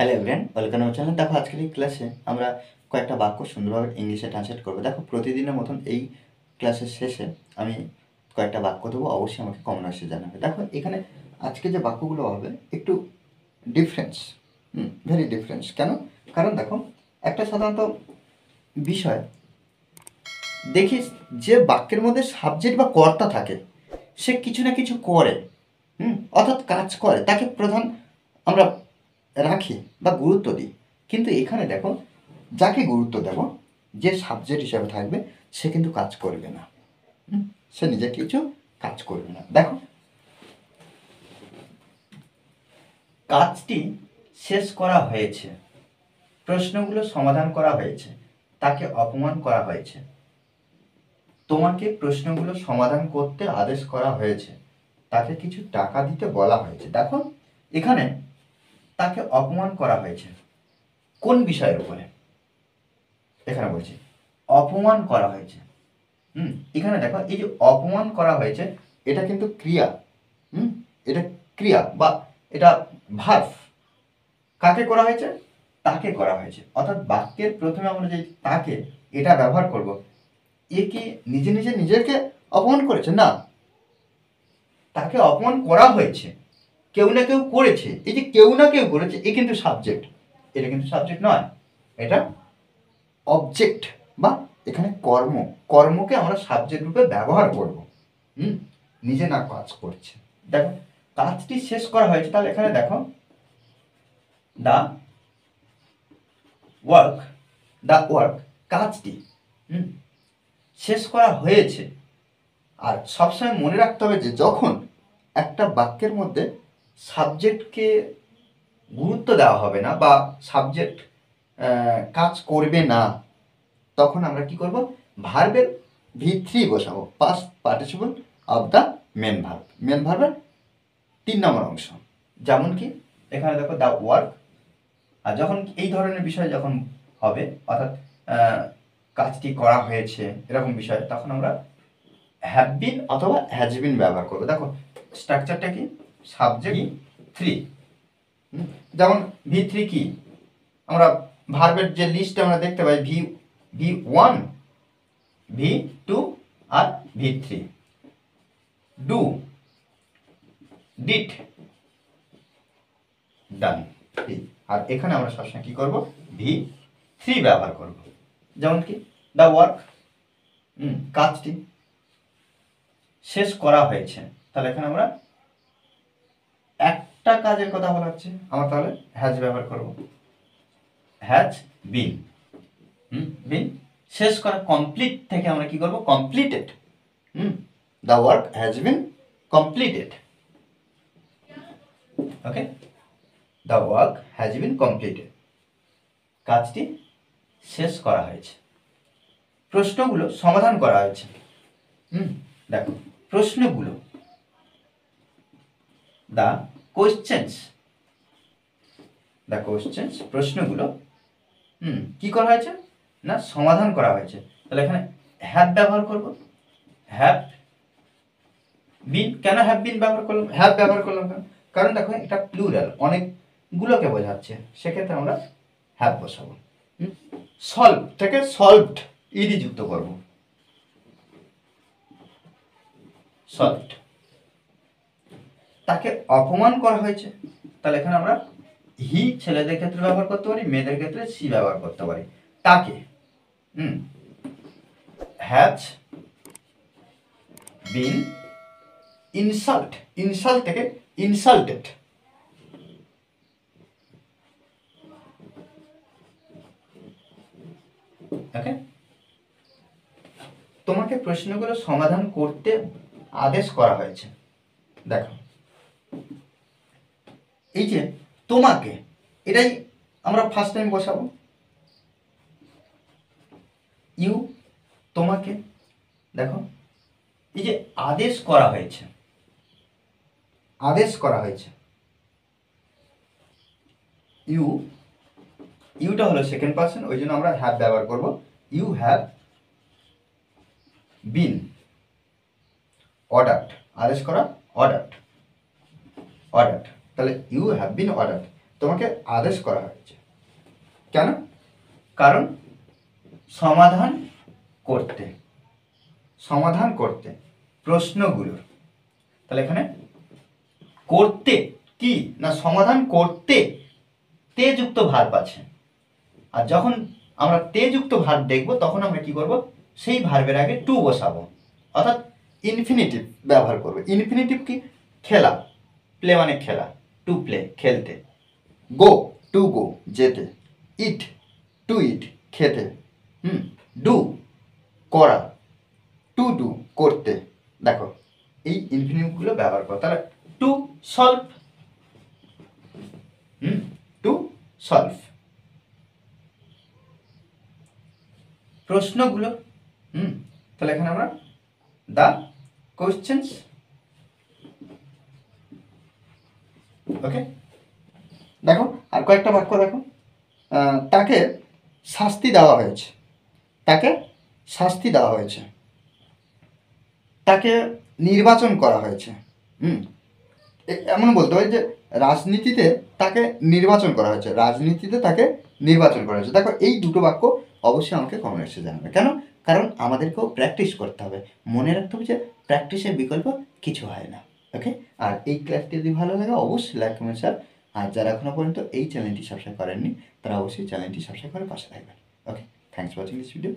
Hello everyone, welcome আমার channel. দেখো আজকের এই ক্লাসে আমরা কয়েকটা বাক্য সুন্দরভাবে ইংলিশে ট্রান্সলেট করবো। দেখো প্রতিদিনের মতন এই ক্লাসের শেষে আমি কয়েকটা বাক্য দেবো, অবশ্যই আমাকে কমেন্ট বক্সে জানাবে। দেখো এখানে আজকে যে বাক্যগুলো হবে একটু ডিফারেন্স, ভেরি ডিফারেন্স। কেন? কারণ দেখো একটা সাধারণত বিষয় দেখি, যে বাক্যের মধ্যে সাবজেক্ট বা কর্তা থাকে সে কিছু না কিছু করে, অর্থাৎ কাজ করে, তাকে প্রধান আমরা রাখি বা গুরুত্ব দিই। কিন্তু এখানে দেখো, যাকে গুরুত্ব দেব, যে সাবজেক্ট হিসাবে থাকবে, সে কিন্তু কাজ করবে না, সে নিজে কিছু কাজ করবে না। দেখো, কাজটি শেষ করা হয়েছে, প্রশ্নগুলো সমাধান করা হয়েছে, তাকে অপমান করা হয়েছে। তোমাকে প্রশ্নগুলো সমাধান করতে আদেশ করা হয়েছে, তাকে কিছু টাকা দিতে বলা হয়েছে। দেখো এখানে তাকে অপমান করা হয়েছে কোন বিষয়ের উপরে? এখানে বলছি অপমান করা হয়েছে। এখানে দেখো, এই যে অপমান করা হয়েছে, এটা কিন্তু ক্রিয়া। এটা ক্রিয়া বা এটা ভার্ব। কাকে করা হয়েছে? তাকে করা হয়েছে। অর্থাৎ বাক্যের প্রথমে আমরা যে তাকে এটা ব্যবহার করব, এ কি নিজে নিজে নিজেকে অপমান করেছে? না, তাকে অপমান করা হয়েছে, কেউ না কেউ করেছে। এই যে কেউ না কেউ করেছে, এ কিন্তু সাবজেক্ট, এটা কিন্তু সাবজেক্ট নয়, এটা অবজেক্ট বা এখানে কর্মকে আমরা সাবজেক্ট রূপে ব্যবহার করব। নিজে না কাজ করছে। দেখো কাজটি শেষ করা হয়েছে, তাহলে এখানে দেখো দ্য ওয়ার্ক কাজটি শেষ করা হয়েছে। আর সবসময় মনে রাখতে হবে যে যখন একটা বাক্যের মধ্যে সাবজেক্টকে গুরুত্ব দেওয়া হবে না বা সাবজেক্ট কাজ করবে না, তখন আমরা কি করব? ভার্বের V3 বসাবো, past participle of the main ভার্বের 3 নম্বর অংশ। যেমন কি এখানে দেখো দ্য ওয়ার্ক, আর যখন এই ধরনের বিষয় যখন হবে, অর্থাৎ কাজটি করা হয়েছে এরকম বিষয়, তখন আমরা হ্যাভ বিন অথবা হ্যাজ বিন ব্যবহার করবো। দেখো স্ট্রাকচারটা কি? Subject V3। যেমন V3 কি? আমরা ভার্বের যে লিস্ট আমরা দেখতে পাই, V1, V2 R V3। Do, did, ডান। আর এখানে আমরা সবসময় কি করব? V3 ব্যবহার করব। যেমন কি দ্য ওয়ার্ক, কাজটি শেষ করা হয়েছে, তাহলে এখানে আমরা একটা কাজের কথা বলা হচ্ছে, আমরা তাহলে হ্যাজ ব্যবহার করব, হ্যাজ বিন। বিন শেষ করা, কমপ্লিট থেকে আমরা কি করব? Completed. The work has been completed. Okay, the work has been completed, কাজটি শেষ করা হয়েছে, প্রশ্নগুলো সমাধান করা হয়েছে। দেখো প্রশ্নগুলো, দ্য কোয়েশ্চেন্স, প্রশ্নগুলো কি করা হয়েছে? না, সমাধান করা হয়েছে। তাহলে এখানে হ্যাভ ব্যবহার করব, হ্যাভ বিন। কেন হ্যাভ বিন ব্যবহার করলাম, হ্যাভ ব্যবহার করলাম কেন? কারণ দেখো এটা প্লুরাল, অনেকগুলোকে বোঝাচ্ছে, সেক্ষেত্রে আমরা হ্যাভ বসাবো। সলভ থেকে সলভড ইডি যুক্ত করব, সলভড। তাকে অপমান করা হয়েছে, তাহলে এখানে আমরা হি ছেলেদের ক্ষেত্রে ব্যবহার করতে পারি, মেয়েদের ক্ষেত্রে সি ব্যবহার করতে পারি। তাকে হ্যাজ বিন ইনসাল্ট থেকে ইনসাল্টেড। ওকে, তোমাকে প্রশ্নগুলো সমাধান করতে আদেশ করা হয়েছে। দেখো এই যে তোমাকে, এটাই আমরা ফার্স্ট টাইম বসাবো, ইউ, তোমাকে। দেখো এই যে আদেশ করা হয়েছে, ইউটা হলো সেকেন্ড পার্সন, ওই জন্য আমরা হ্যাভ ব্যবহার করব। ইউ হ্যাভ বিন অর্ডারড, আদেশ করা, অর্ডারড। তাহলে ইউ হ্যাভ বিন অর্ডারড, তোমাকে আদেশ করা হয়েছে। কেন? কারণ সমাধান করতে প্রশ্নগুলোর, তাহলে এখানে করতে কি না সমাধান করতে তে যুক্ত ভার্ব আছে, আর যখন আমরা তে যুক্ত ভার্ব দেখব তখন আমরা কি করব, সেই ভার্বের আগে টু বসাবো, অর্থাৎ ইনফিনিটিভ ব্যবহার করব। ইনফিনিটিভ কি? খেলা, প্লে মানে খেলা, টু প্লে খেলতে, গো টু গো যেতে, ইট টু ইট খেতে, ডু করা, টু ডু করতে। দেখো এই ইনফিনিটিভগুলো ব্যবহার করো। তাহলে টু সলভ, টু সলভ প্রশ্নগুলো, তাহলে এখানে আমরা দ্য কোশ্চেন্স, ওকে। দেখো আর কয়েকটা বাক্য দেখো, তাকে শাস্তি দেওয়া হয়েছে, তাকে শাস্তি দেওয়া হয়েছে, তাকে নির্বাচন করা হয়েছে। এমন বলতে হয় যে রাজনীতিতে তাকে নির্বাচন করা হয়েছে, রাজনীতিতে তাকে নির্বাচন করা হয়েছে। দেখো এই দুটো বাক্য অবশ্যই আমাকে কমেন্টসে জানাবে। কেন? কারণ আমাদেরকেও প্র্যাকটিস করতে হবে, মনে রাখতে হবে যে প্র্যাকটিসের বিকল্প কিছু হয় না, ওকে। আর এই ক্লাসটি যদি ভালো লাগে অবশ্যই লাইক কমেন্ট শেয়ার, আর যারা এখনও পর্যন্ত এই চ্যানেলটি সাবস্ক্রাইব করেননি তারা অবশ্যই চ্যানেলটি সাবস্ক্রাইব করে পাশে থাকবেন, okay. Thanks for watching this video.